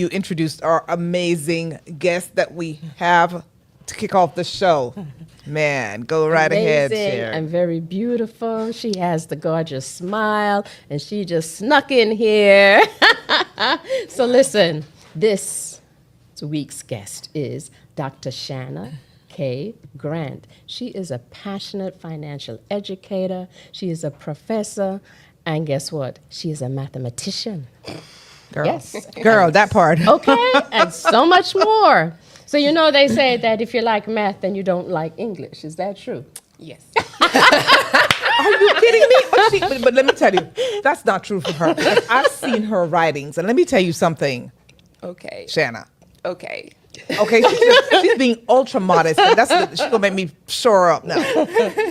You introduced our amazing guest that we have to kick off the show. Man, go right ahead, Amazing Sharon. and very beautiful. She has the gorgeous smile, and she just snuck in here. So listen, this week's guest is Dr. Shanna K. Grant. She is a passionate financial educator. She is a professor, and guess what? She is a mathematician. Girl. Yes. Girl, that part. Okay, and so much more. So you know they say that if you like math, then you don't like English. Is that true? Yes. Are you kidding me? But let me tell you, that's not true for her. Because I've seen her writings, and let me tell you something, Okay. Shanna. Okay. Okay, she's being ultra modest, and she's gonna make me shore up now.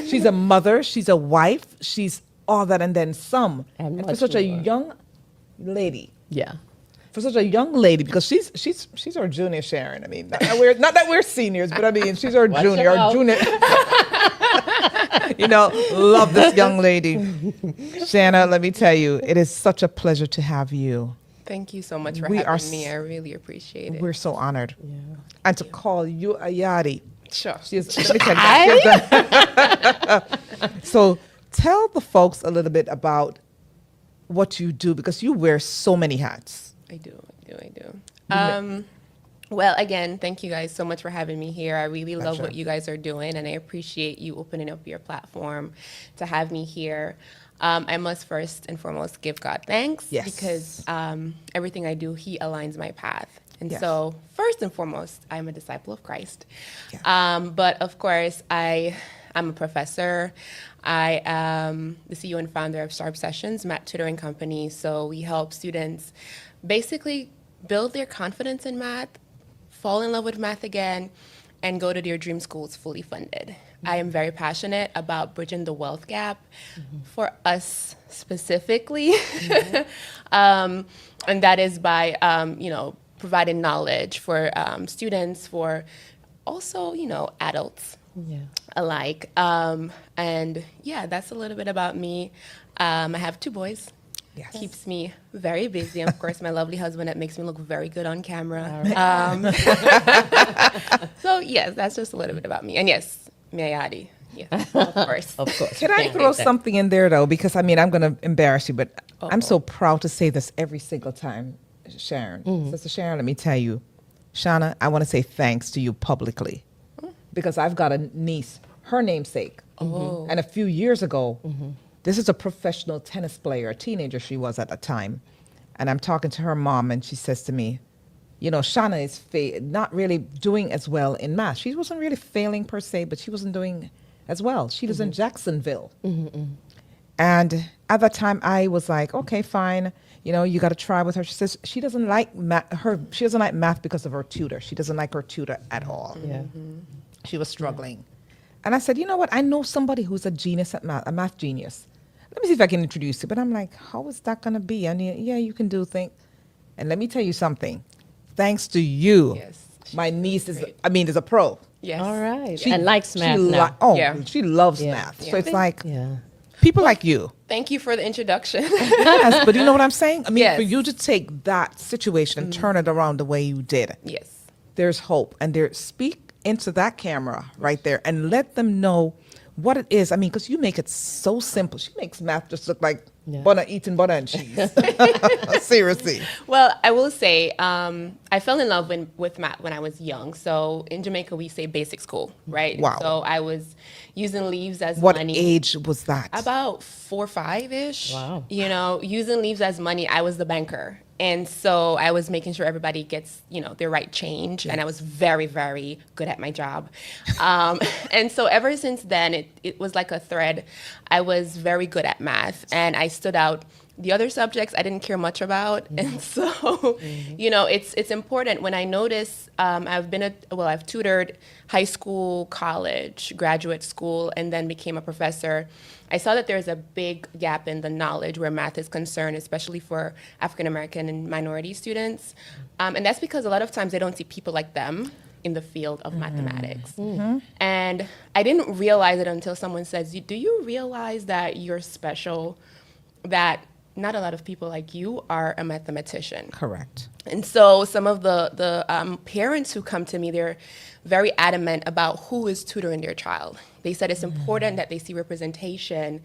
She's a mother, she's a wife, she's all that, and then some. And And for much such a more. young lady, Yeah. for such a young lady, because she's our junior, Sharon. I mean, not that we're seniors, but I mean she's our Watch junior. her Our out. junior. Love this young lady, Shanna. Let me tell you, it is such a pleasure to have you. Thank you so much for We are having me. I really appreciate it. We're so honored, Yeah. and to call you a yachty. Sure. Let me tell you, she has done- So tell the folks a little bit about what you do, because you wear so many hats. I do. Well, again, thank you guys so much for having me here. I really love Pleasure. what you guys are doing, and I appreciate you opening up your platform to have me here. I must first and foremost give God thanks Yes. because everything I do, He aligns my path. And Yes. so, first and foremost, I'm a disciple of Christ. Yeah. But of course, I'm a professor. I am the CEO and founder of Sharp Sessions, Math Tutoring Company. So we help students basically build their confidence in math, fall in love with math again, and go to their dream schools fully funded. I am very passionate about bridging the wealth gap for us specifically. And that is by, providing knowledge for students, for also, adults Yeah. alike. And yeah, that's a little bit about me. I have 2 boys. Yes. Keeps me very busy. And of course, my lovely husband that makes me look very good on camera. So yes, that's just a little bit about me. And yes, Mayadi. Yes, of course. Of course. Can I Can't throw hate that. something in there though? Because I mean, I'm going to embarrass you, but I'm so proud to say this every single time, Sharon. Sister Sharon, let me tell you, Shauna, I want to say thanks to you publicly, because I've got a niece, her namesake, and a few years ago, this is a professional tennis player, a teenager she was at the time, and I'm talking to her mom, and she says to me, Shauna is not really doing as well in math. She wasn't really failing per se, but she wasn't doing as well. She lives in Jacksonville. And at that time, I was like, okay, fine. You got to try with her. She says she doesn't like math. She doesn't like math because of her tutor. She doesn't like her tutor at all. Yeah. She was struggling. And I said, you know what? I know somebody who's a genius at math, a math genius. Let me see if I can introduce you. But I'm like, how is that going to be? I mean, yeah, you can do things. And let me tell you something. Thanks to you, Yes. my niece is great. a pro. Yes. All right. She- And likes she math li- now. Oh, Yeah. she loves Yeah. math. Yeah. So it's like Yeah. people like you. Thank you for the introduction. Yes, but you know what I'm saying? I mean, Yes. for you to take that situation and turn it around the way you did, Yes. there's hope. And speak into that camera right there and let them know what it is. I mean, because you make it so simple. She makes math just look like Yeah. eating butter and cheese. Seriously. Well, I will say I fell in love with math when I was young. So in Jamaica, we say basic school, right? Wow. So I was using leaves as What money. age was that? About 4 or 5-ish. Wow. Using leaves as money. I was the banker. And so I was making sure everybody gets, their right change. And I was very, very good at my job. And so ever since then, it was like a thread. I was very good at math and I stood out. The other subjects I didn't care much about. And so, it's important when I notice I've tutored high school, college, graduate school, and then became a professor. I saw that there's a big gap in the knowledge where math is concerned, especially for African American and minority students. And that's because a lot of times they don't see people like them in the field of mathematics. And I didn't realize it until someone says, do you realize that you're special, that not a lot of people like you are a mathematician. Correct. And so some of the parents who come to me, they're very adamant about who is tutoring their child. They said it's important that they see representation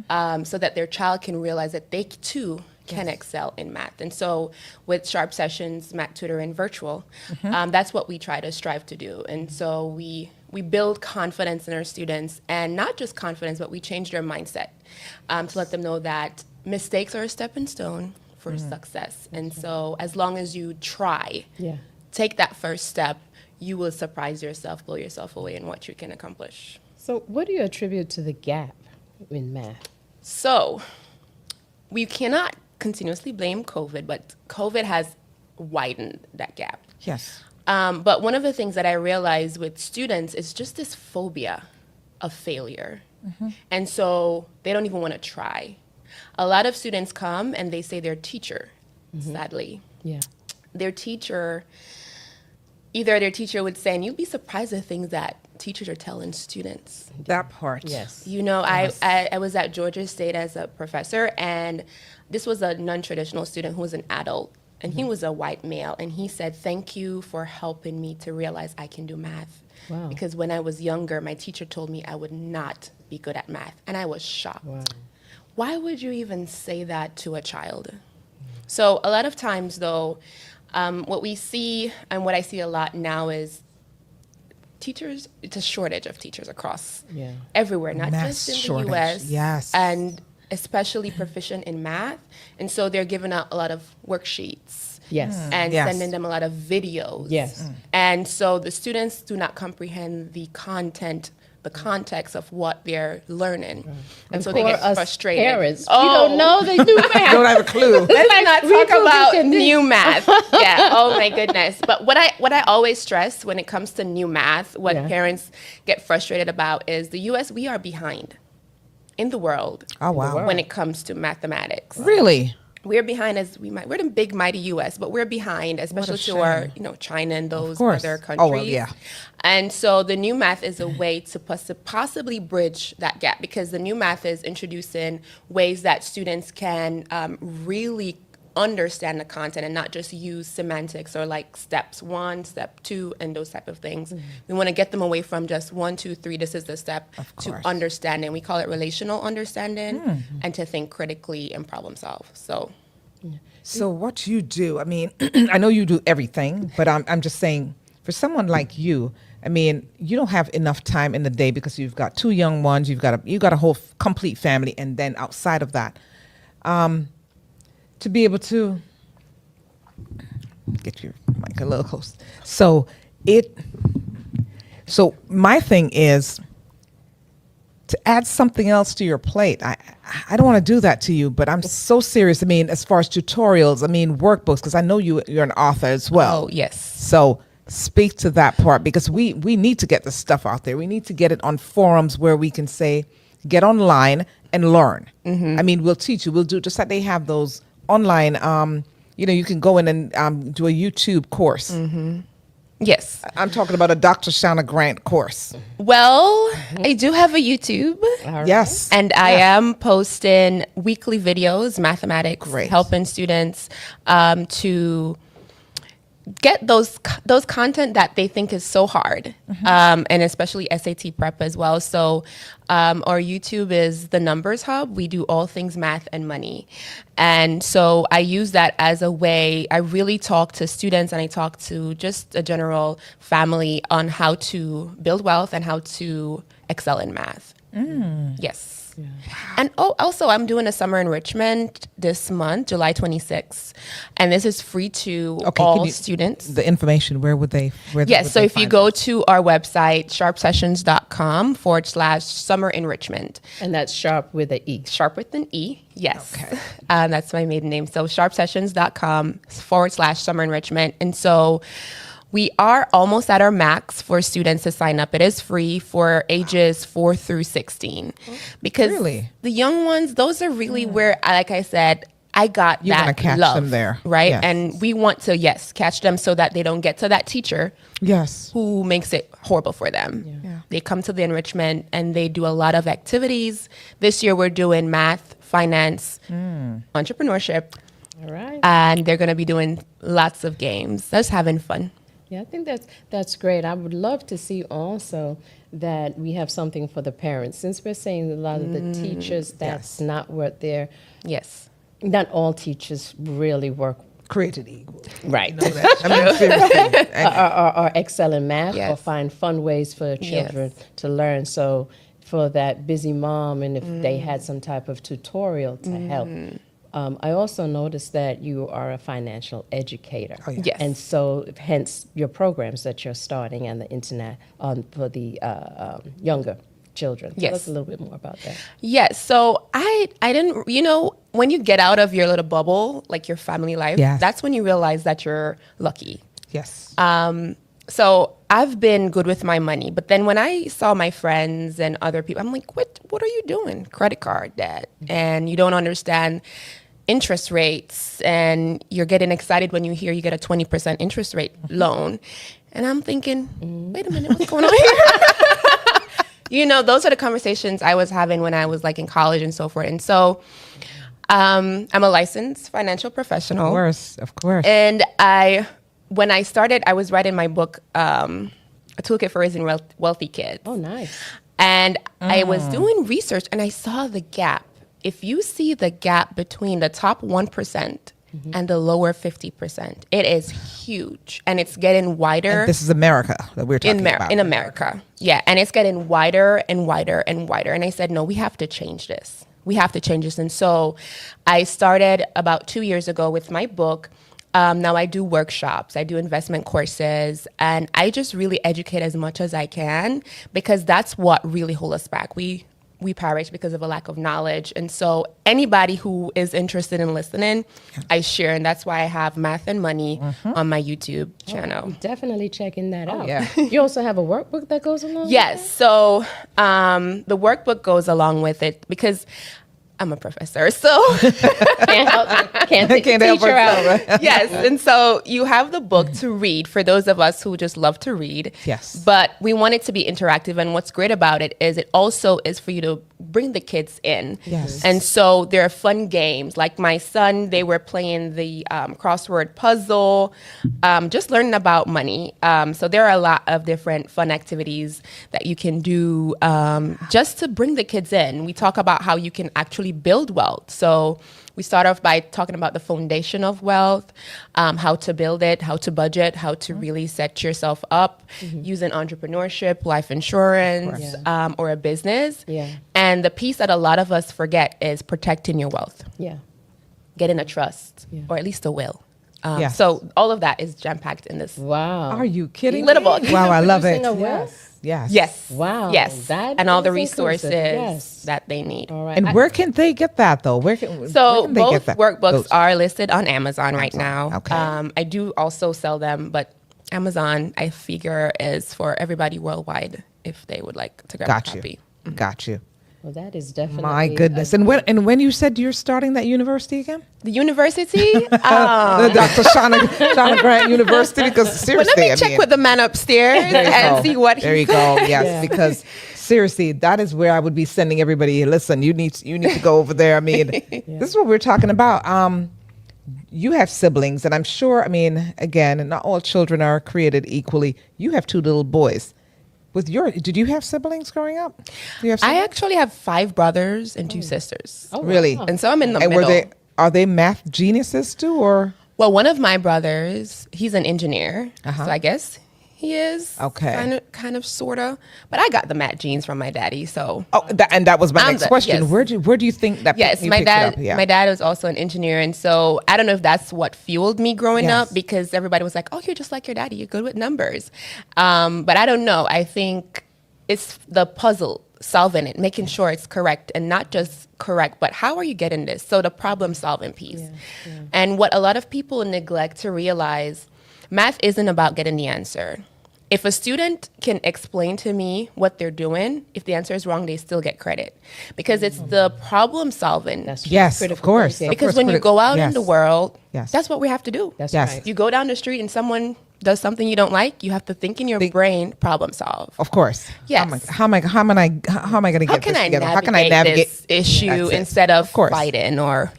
so that their child can realize that they too can excel in math. And so with Sharp Sessions, Math Tutoring Virtual, that's what we try to strive to do. And so we build confidence in our students, and not just confidence, but we change their mindset to let them know that mistakes are a stepping stone for success. And so as long as you try, take that first step, you will surprise yourself, blow yourself away in what you can accomplish. So what do you attribute to the gap in math? So we cannot continuously blame COVID, but COVID has widened that gap. Yes. But one of the things that I realized with students is just this phobia of failure. And so they don't even want to try. A lot of students come and they say their teacher, sadly, their teacher, either their teacher would say, and you'd be surprised at things that teachers are telling students. That part. Yes. You know, I was at Georgia State as a professor, and this was a non-traditional student who was an adult, and he was a white male, and he said, "Thank you for helping me to realize I can do math." Wow. Because when I was younger, my teacher told me I would not be good at math, and I was shocked. Wow. Why would you even say that to a child? So a lot of times, though, what we see and what I see a lot now is teachers, it's a shortage of teachers across everywhere, not Mass just in the shortage, U.S. yes. And especially proficient in math. And so they're giving out a lot of worksheets Yes. and Yes. sending them a lot of videos. Yes. And so the students do not comprehend the content, the context of what they're learning. And so they for get us frustrated. parents, we don't know they do Don't math. have a clue. Let's not We talk do about this and this. new math. Yeah. Oh my goodness. But what I always stress when it comes to new math, what parents get frustrated about is the U.S. We are behind in the world. Oh, wow. When it comes to mathematics. Really? We're behind we're the big mighty U.S., but we're behind, especially to our, China and those course. other Oh, countries. well, yeah. And so the new math is a way to possibly bridge that gap, because the new math is introducing ways that students can really understand the content and not just use semantics or like steps 1, step 2, and those type of things. We want to get them away from just 1, 2, 3, this is the step, to course. understanding. We call it relational understanding, and to think critically and problem solve. So what you do, I mean, I know you do everything, but I'm just saying, for someone like you, I mean, you don't have enough time in the day because you've got 2 young ones, you've got a whole complete family, and then outside of that, to be able to get your mic a little close. So my thing is to add something else to your plate. I don't want to do that to you, but I'm so serious. I mean, as far as tutorials, I mean, workbooks, because I know you're an author as well. Oh, yes. So speak to that part, because we need to get this stuff out there. We need to get it on forums where we can say, get online and learn. I mean, we'll teach you. We'll do just like they have those online, you can go in and do a YouTube course. Yes. I'm talking about a Dr. Shauna Grant course. Well, I do have a YouTube. Yes. And I am posting weekly videos, mathematics, Great. helping students to get those content that they think is so hard, and especially SAT prep as well. So our YouTube is the Numbers Hub. We do all things math and money. And so I use that as a way. I really talk to students, and I talk to just a general family on how to build wealth and how to excel in math. Yes. And also I'm doing a summer enrichment this month, July 26th, and this is free to all students. The information, where would they? Yes, so if you go to our website, sharpsessions.com/summer enrichment. And that's sharp with an E. Sharp with an E, yes. Okay. That's my maiden name. So sharpsessions.com/summer enrichment. And so we are almost at our max for students to sign up. It is free for ages 4 through 16. Because Really? the young ones, those are really where, like I said, I got You're gonna that catch love, them there. right? Yes. And we want to, catch them so that they don't get to that teacher Yes. who makes it horrible for them. Yeah. They come to the enrichment and they do a lot of activities. This year we're doing math finance, entrepreneurship, All right. and they're going to be doing lots of games. Just having fun. Yeah, I think that's great. I would love to see also that we have something for the parents. Since we're saying a lot of the teachers, that's not what they're, Yes. not all teachers really work Created equal. right. I mean, seriously. Or excel in math or Yes. find fun ways for children Yes. to learn. So for that busy mom, and if they had some type of tutorial to help. I also noticed that you are a financial educator. Oh, yeah. Yes. And so hence your programs that you're starting and the internet for the younger children. Tell Yes. us a little bit more about that. Yes. So I didn't, when you get out of your little bubble, like your family life, Yes. that's when you realize that you're lucky. Yes. So I've been good with my money, but then when I saw my friends and other people, I'm like, what are you doing? Credit card debt, and you don't understand interest rates, and you're getting excited when you hear you get a 20% interest rate loan, and I'm thinking, wait a minute, what's going on here? Those are the conversations I was having when I was like in college and so forth, and so I'm a licensed financial professional. Of course. And when I started, I was writing my book, A Toolkit for Raising Wealthy Kids. Oh, nice. And I was doing research and I saw the gap. If you see the gap between the top 1% and the lower 50%, it is huge. And it's getting wider. And this is America that we're talking about. In America. Yeah. And it's getting wider and wider and wider. And I said, no, we have to change this. We have to change this. And so I started about 2 years ago with my book. Now I do workshops, I do investment courses, and I just really educate as much as I can because that's what really holds us back. We perish because of a lack of knowledge. And so anybody who is interested in listening, I share. And that's why I have Math and Money on my YouTube channel. Definitely checking that out. yeah. You also have a workbook that goes along Yes. So the workbook goes along with it because I'm a professor, so can't take the help teacher out. herself. yes. And so you have the book to read for those of us who just love to read. Yes. But we want it to be interactive. And what's great about it is it also is for you to bring the kids in. Yes. And so there are fun games. Like my son, they were playing the crossword puzzle, just learning about money. So there are a lot of different fun activities that you can do just to bring the kids in. We talk about how you can actually build wealth. So we start off by talking about the foundation of wealth, how to build it, how to budget, how to really set yourself up using entrepreneurship, life insurance, or a business. Yeah. And the piece that a lot of us forget is protecting your wealth, Yeah. getting a trust, Yeah. or at least a will. Yes. So all of that is jam-packed in this. Wow. Are you kidding Little me? book. Wow, I love it. Producing a will? Yes. Yes. Wow. Yes. That And all the is inclusive. resources Yes. that they need. All right. And where can they get that though? Where can So they both get that? workbooks Those? are listed on Amazon right now. Okay. I do also sell them, but Amazon, I figure, is for everybody worldwide if they would like to grab Got a you. copy. Got you. Well, that is definitely. My goodness. And when you said you're starting that university again? The university? The Dr. Shauna Grant University, because Well, seriously, let me I check mean, with the man upstairs there you and go. see what There he you go. Yes, Yeah. because seriously, that is where I would be sending everybody. Listen, you need to go over there. I mean, this is what we're talking about. You have siblings, and I'm sure. I mean, again, not all children are created equally. You have two little boys. Did you have siblings growing up? Do you have I siblings? actually have 5 brothers and 2 sisters. Oh, Really? wow. And so I'm in the And middle. are they math geniuses too, or? Well, one of my brothers, he's an engineer. Uh-huh. So I guess he is. Okay. Kind of, sort of. But I got the math genes from my daddy, so. Oh, that was my I'm next the- question. yes. Where do you think that? Yes, you my picked it dad. up? Yeah. My dad was also an engineer, and so I don't know if that's what fueled me growing Yes. up because everybody was like, "Oh, you're just like your daddy. You're good with numbers," but I don't know. I think it's the puzzle, solving it, making sure it's correct, and not just correct, but how are you getting this? So the problem-solving piece, and what a lot of people neglect to realize, math isn't about getting the answer. if a student can explain to me what they're doing, if the answer is wrong, they still get credit because it's the problem solving. That's Yes, critical of course. thinking. Because course, when you go out in yes. the world, Yes. that's what we have to do. That's Yes. right. You go down the street and someone does something you don't like, you have to think in your brain, problem solve. Of course. Yes. How am I going to How get can this I together? navigate, How can I navigate this issue That's it. instead of course. fighting, or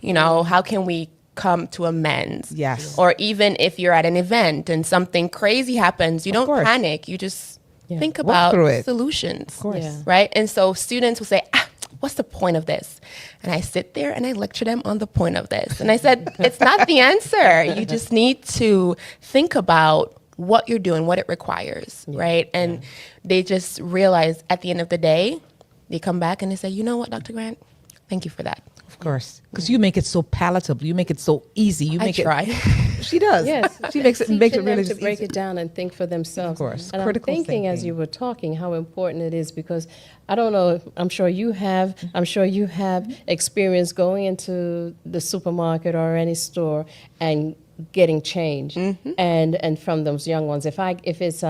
how can we come to amends? Yes. Or even if you're at an event and something crazy happens, you don't course. panic. You just think Walk about through it. solutions. Of course. Yeah. Right? And so students will say, what's the point of this? And I sit there and I lecture them on the point of this. And I said, it's not the answer. You just need to think about what you're doing, what it requires, right? And they just realize at the end of the day, they come back and they say, you know what, Dr. Grant, thank you for that. Of course. Because you make it so palatable. You make it so easy. You I make try. it. She does. Yes, She makes it teaching really them just to break easy. it down and think for themselves. Of course. And Critical I'm thinking as thinking. you were talking how important it is because I don't know. I'm sure you have. I'm sure you have experience going into the supermarket or any store and getting change, and from those young ones. If it's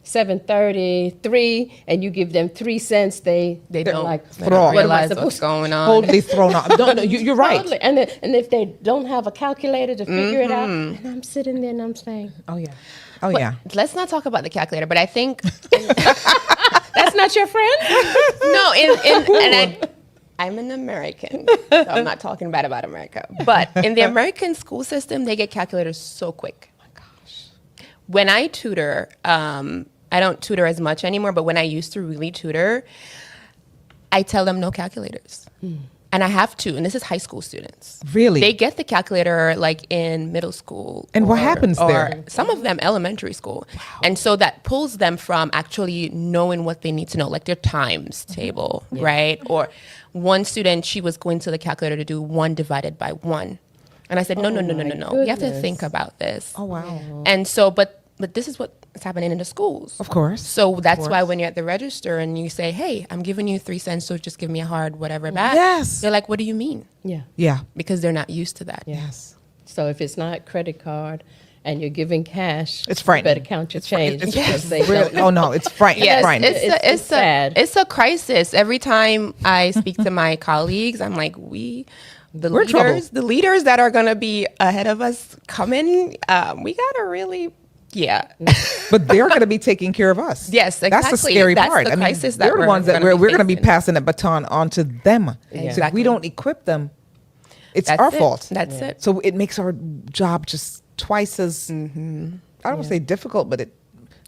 7:33 and you give them 3 cents, they're don't like they throw don't off. what am I realize what's supposed going on. Totally thrown off. No, you're right. Totally. And if they don't have a calculator to figure it out, and I'm sitting there and I'm saying, Oh, yeah. Oh, But yeah. let's not talk about the calculator, but I think that's not your friend? no, I'm an American, so I'm not talking bad about America. But in the American school system, they get calculators so quick. Oh my gosh. When I tutor, I don't tutor as much anymore, but when I used to really tutor, I tell them no calculators. And I have to, and this is high school students. Really? They get the calculator like in middle school. And what happens there? Some of them elementary school. And so that pulls them from actually knowing what they need to know, like their times table, right? Or one student, she was going to the calculator to do 1 divided by 1. And I said, no. You have to goodness. think about this. Oh, wow. And so, but this is what is happening in the schools. Of course. So that's why course. when you're at the register and you say, hey, I'm giving you 3 cents, so just give me a hard whatever back. Yes. They're like, what do you mean? Yeah. Yeah. Because they're not used to that. Yes. So if it's not credit card and you're giving cash, It's frightening. You better count your change. It's because they really, don't- oh, no. It's frightening. Yes, frightening. It's sad. It's a crisis. Every time I speak to my colleagues, I'm like, We're in trouble. the leaders that are going to be ahead of us coming, we got to really, But they're going to be taking care of us. Yes, That's the exactly. scary That's part. the crisis that they're the we're ones that gonna be we're going to be facing. passing the baton on to them. So if Exactly. we don't equip them, it's That's our it. fault. That's it. So it makes our job just twice as, I don't want to say difficult, but a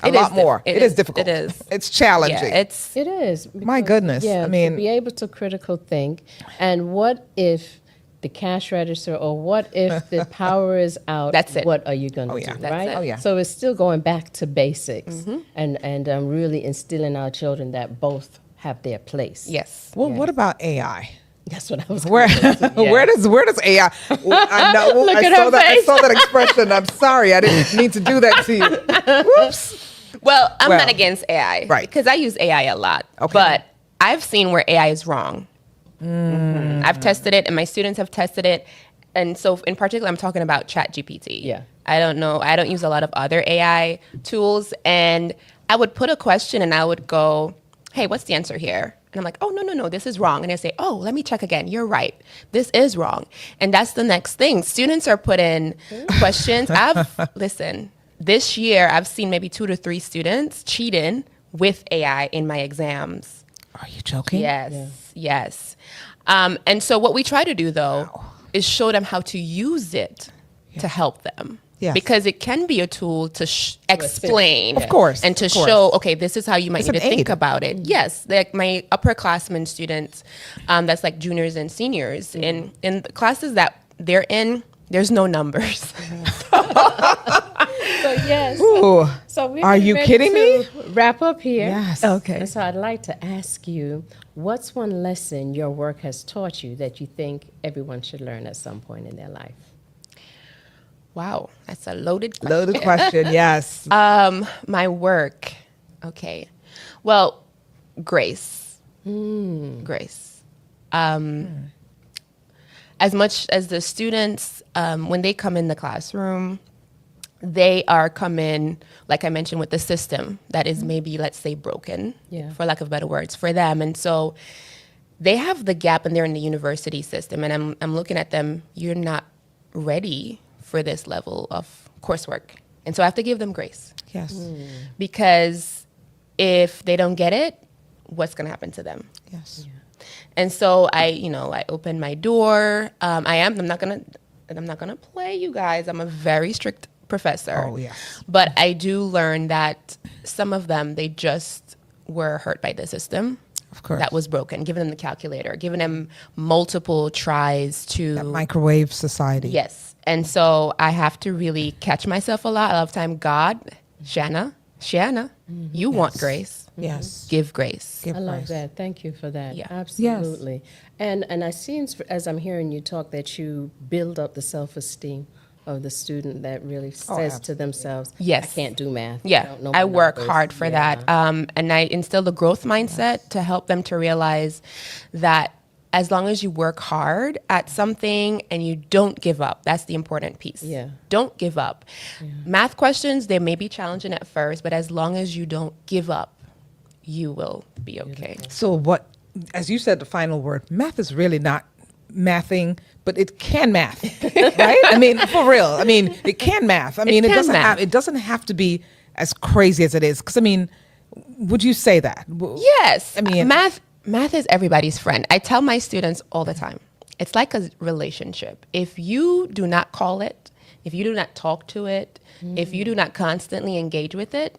It lot is more. it It is is. difficult. It is. It's challenging. Yeah, it's It is. My because, goodness, Yeah, I mean- to be able to critical think. And what if the cash register or what if the power is out? That's it. What are you going to yeah. do, That's right? it. Oh, yeah. So it's still going back to basics and really instilling our children that both have their place. yes. Well, what about AI? That's what I was Where gonna say. Yeah. where does AI? I know. Look I at saw her that. I face. saw that expression. I'm sorry. I didn't mean to do that to you. Whoops. Well, I'm Well, not against AI. right. Because I use AI a lot. Okay. But I've seen where AI is wrong. I've tested it and my students have tested it. And so in particular, I'm talking about ChatGPT. Yeah. I don't know. I don't use a lot of other AI tools. And I would put a question and I would go, hey, what's the answer here? And I'm like, oh, no, this is wrong. And I say, oh, let me check again. You're right. This is wrong. And that's the next thing. Students are putting questions. Listen, this year I've seen maybe 2 to 3 students cheating with AI in my exams. Are you joking? Yes. And so what we try to do, though, is show them how to use it to help them. Yes. Because it can be a tool to explain. Of course, And to of course. show, okay, this is how you might It's need to an think aid. about it. Yes. Like my upperclassmen students, that's like juniors and seniors. In the classes that they're in, there's no numbers. So yes. Ooh. So we're Are getting you ready kidding me? to wrap up here. Yes. Okay. And so I'd like to ask you, what's one lesson your work has taught you that you think everyone should learn at some point in their life? Wow. That's a loaded question. Loaded question. Yes. My work. Okay. Well, grace. Grace. As much as the students, when they come in the classroom, they are coming, like I mentioned, with the system that is maybe, let's say, broken, Yeah. for lack of better words, for them. And so they have the gap and they're in the university system. And I'm looking at them, you're not ready for this level of coursework. And so I have to give them grace, Yes. because if they don't get it, what's going to happen to them? Yes. And so I opened my door. I'm not gonna play, you guys. I'm a very strict professor. Oh, yes. But I do learn that some of them, they just were hurt by the system. Of course. That was broken. Giving them the calculator, giving them multiple tries to That microwave society. Yes. And so I have to really catch myself a lot. A lot of time, God, Shanna, you want grace. Yes. Give grace. Give I love grace. that. Thank you for that. Yeah. Absolutely. And I see, as I'm hearing you talk, that you build up the self-esteem of the student that really says to themselves, Yes. I can't do math. Yeah, don't know I my work numbers." hard for Yeah. that. And I instill the growth mindset to help them to realize that as long as you work hard at something and you don't give up, that's the important piece. Yeah. Don't give up. Math questions, they may be challenging at first, but as long as you don't give up, you will be okay. So what, as you said, the final word, math is really not mathing, but it can math, right? I mean, for real. I mean, it can math. I mean, can doesn't math. it doesn't have to be as crazy as it is. Because I mean, would you say that? Yes. I mean- math is everybody's friend. I tell my students all the time, it's like a relationship. If you do not call it, if you do not talk to it, if you do not constantly engage with it,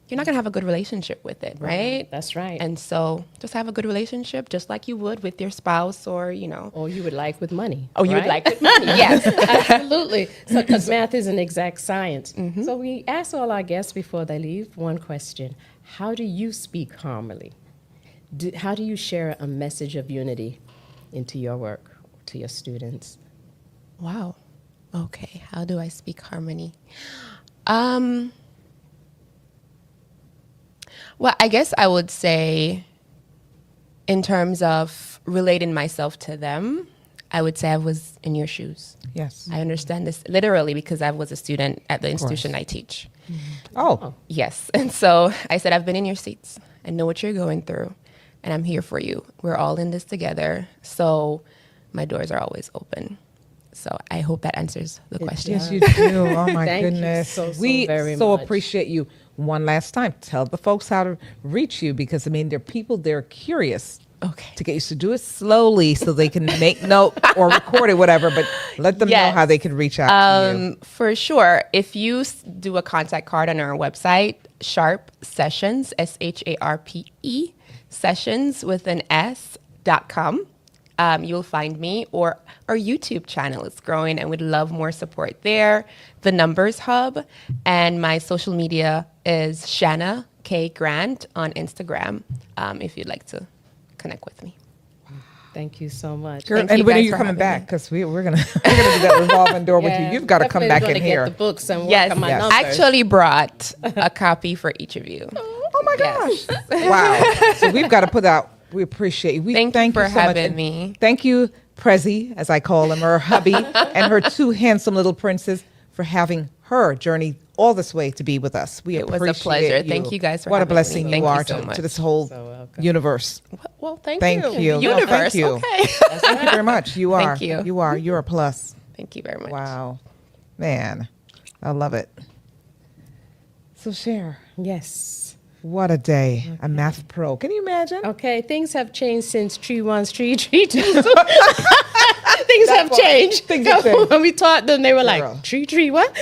you're not going to have a good relationship with it, right? That's right. And so just have a good relationship, just like you would with your spouse or, Or you would like with money. oh, you would right? like with money. Yes. Absolutely. So, because math is an exact science. Mm-hmm. So, we ask all our guests before they leave one question: how do you speak harmony? How do you share a message of unity into your work, to your students? Wow. Okay. How do I speak harmony? Well, I guess I would say, in terms of relating myself to them, I would say I was in your shoes. Yes. I understand this literally because I was a student at the institution I teach. Oh, Yes. And so I said, I've been in your seats. I know what you're going through, and I'm here for you. We're all in this together. So my doors are always open. So I hope that answers the question. yes, you do. Oh my Thank you goodness. so We very so much. appreciate you. One last time, tell the folks how to reach you, because I mean, there are people they're curious. Okay. To get you to do it slowly so they can make note or record it, whatever, but let them know Yes. how they can reach out to you. For sure. If you do a contact card on our website, Sharp Sessions, SHARPE, Sessions with an S.com, you'll find me, or our YouTube channel is growing and we'd love more support there. The Numbers Hub, and my social media is Shanna K. Grant on Instagram, if you'd like to connect with me. Thank you so much. Girl, Thank and you when are guys you for coming having back? me. Because we're gonna do that revolving door with you. Yeah, You've got to come definitely back gonna in get here. the books and work Yes, on my yes. numbers. I actually brought a copy for each of you. Oh my Yes. gosh! Wow. So we've got to put out. We appreciate you. We Thank you for so much. having And me. Thank you, Prezi, as I call him, her hubby, and her two handsome little princes for having her journey all this way to be with us. We It was a appreciate pleasure. you. Thank you guys for what a having me. blessing Thank you you are so to much. this whole So welcome. universe. Well, thank Thank you. you. No, Universe. thank you. Okay. Thank you very much. You are. Thank you. You are. You're a plus. Thank you very much. Wow, man, I love it. So, Cher, Yes. what a day! A math pro. Can you imagine? Okay, things have changed since tree ones, tree two. Things have why. changed. Things have changed. When we taught them, they were Girl. like, tree, what?